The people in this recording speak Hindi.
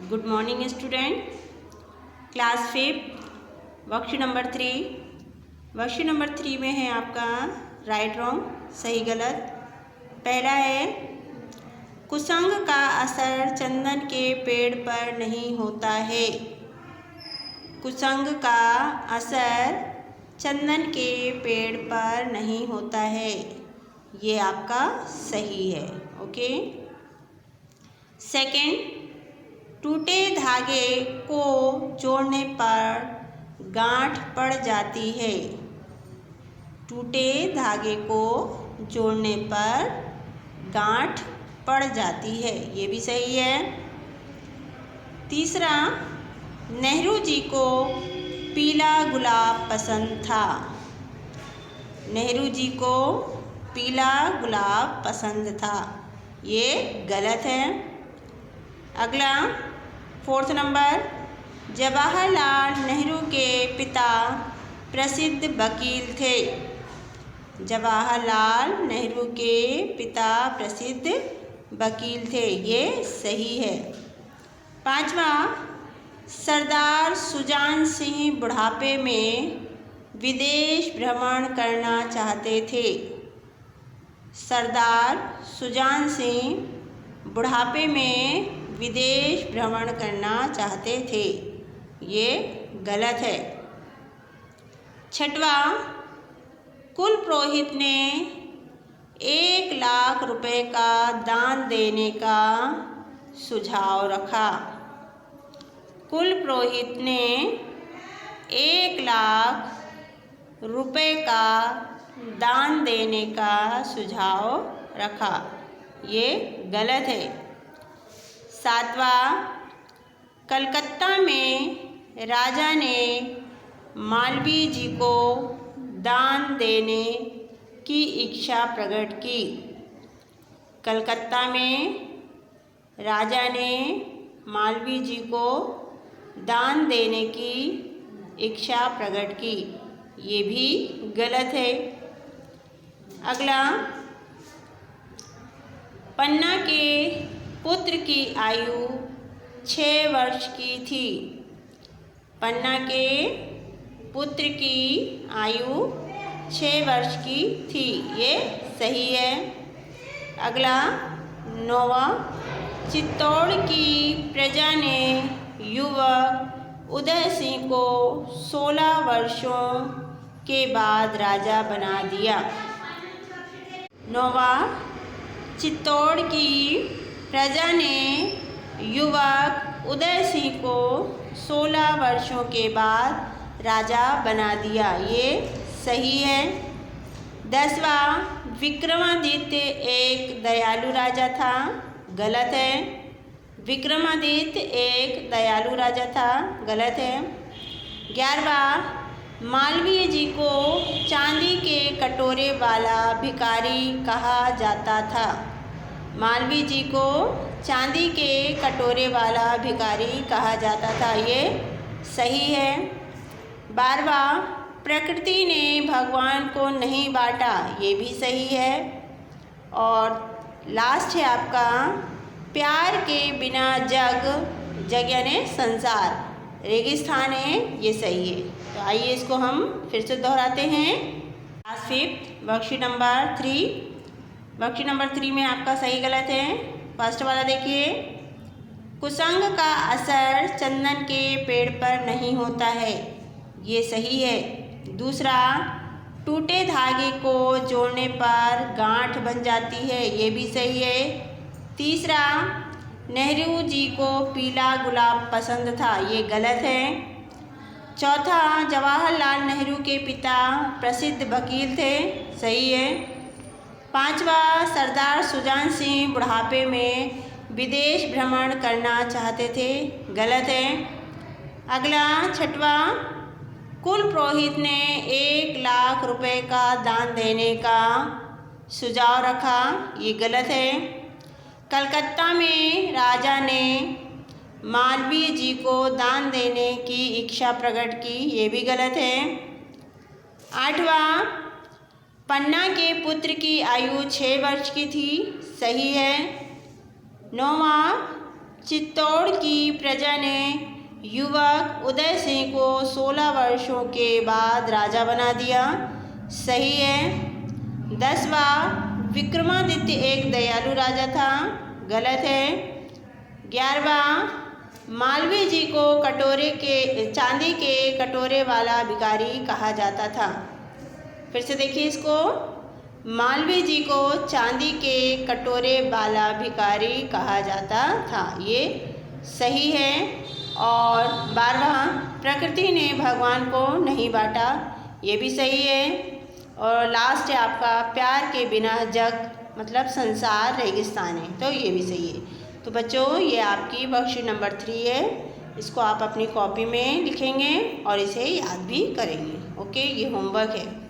Good morning student. Class 5 worksheet number 3। Worksheet number 3 में है आपका राइट रॉन्ग सही गलत। पहला है कुसंग का असर चंदन के पेड़ पर नहीं होता है। कुसंग का असर चंदन के पेड़ पर नहीं होता है, ये आपका सही है। ओके। सेकंड, टूटे धागे को जोड़ने पर गांठ पड़ जाती है। टूटे धागे को जोड़ने पर गांठ पड़ जाती है, ये भी सही है। तीसरा, नेहरू जी को पीला गुलाब पसंद था। नेहरू जी को पीला गुलाब पसंद था, ये गलत है। अगला 4th नंबर, जवाहरलाल नेहरू के पिता प्रसिद्ध वकील थे। जवाहरलाल नेहरू के पिता प्रसिद्ध वकील थे, ये सही है। 5वां, सरदार सुजान सिंह बुढ़ापे में विदेश भ्रमण करना चाहते थे। सरदार सुजान सिंह बुढ़ापे में विदेश भ्रमण करना चाहते थे, ये गलत है। 6वां, कुल पुरोहित ने 1 लाख रुपए का दान देने का सुझाव रखा। कुल पुरोहित ने 1 लाख रुपए का दान देने का सुझाव रखा, ये गलत है। 7वां, कलकत्ता में राजा ने मालवीय जी को दान देने की इच्छा प्रकट की। कलकत्ता में राजा ने मालवीय जी को दान देने की इच्छा प्रकट की, ये भी गलत है। अगला, पन्ना के पुत्र की आयु 6 वर्ष की थी। पन्ना के पुत्र की आयु 6 वर्ष की थी, ये सही है। अगला 9वां, चित्तौड़ की प्रजा ने युवक उदय सिंह को 16 वर्षों के बाद राजा बना दिया। 9वां, चित्तौड़ की प्रजा ने युवक उदय सिंह को 16 वर्षों के बाद राजा बना दिया, ये सही है। 10वां, विक्रमादित्य एक दयालु राजा था, गलत है। विक्रमादित्य एक दयालु राजा था, गलत है। 11वां, मालवीय जी को चांदी के कटोरे वाला भिखारी कहा जाता था। मालवीय जी को चांदी के कटोरे वाला भिखारी कहा जाता था, ये सही है। 12वां, प्रकृति ने भगवान को नहीं बांटा, ये भी सही है। और लास्ट है आपका, प्यार के बिना जग यानी संसार रेगिस्तान है, ये सही है। तो आइए इसको हम फिर से दोहराते हैं। Class 5 worksheet number 3। Worksheet number 3 में आपका सही गलत है। फर्स्ट वाला देखिए, कुसंग का असर चंदन के पेड़ पर नहीं होता है, ये सही है। दूसरा, टूटे धागे को जोड़ने पर गांठ बन जाती है, ये भी सही है। तीसरा, नेहरू जी को पीला गुलाब पसंद था, ये गलत है। चौथा, जवाहरलाल नेहरू के पिता प्रसिद्ध वकील थे, सही है। 5वां, सरदार सुजान सिंह बुढ़ापे में विदेश भ्रमण करना चाहते थे, गलत है। अगला 6वां, कुल पुरोहित ने 1 लाख रुपए का दान देने का सुझाव रखा, ये गलत है। कलकत्ता में राजा ने मालवीय जी को दान देने की इच्छा प्रकट की, ये भी गलत है। 8वां, पन्ना के पुत्र की आयु 6 वर्ष की थी, सही है। 9वां, चित्तौड़ की प्रजा ने युवक उदय सिंह को 16 वर्षों के बाद राजा बना दिया। सही है। 10वां, विक्रमादित्य एक दयालु राजा था। गलत है। 11वां, मालवीय जी को चांदी के कटोरे वाला भिखारी कहा जाता था। फिर से देखिए इसको, मालवीय जी को चांदी के कटोरे वाला भिखारी कहा जाता था। ये सही है। और 12वां, प्रकृति ने भगवान को नहीं बांटा। ये भी सही है। और लास्ट है आपका, प्यार के बिना जग मतलब संसार रेगिस्तान है, तो ये भी सही है। तो बच्चों, ये आपकी वर्कशीट नंबर 3 है। इसको आप अपनी कॉपी में लिखेंगे और इसे याद भी करेंगे। ओके, ये होमवर्क है।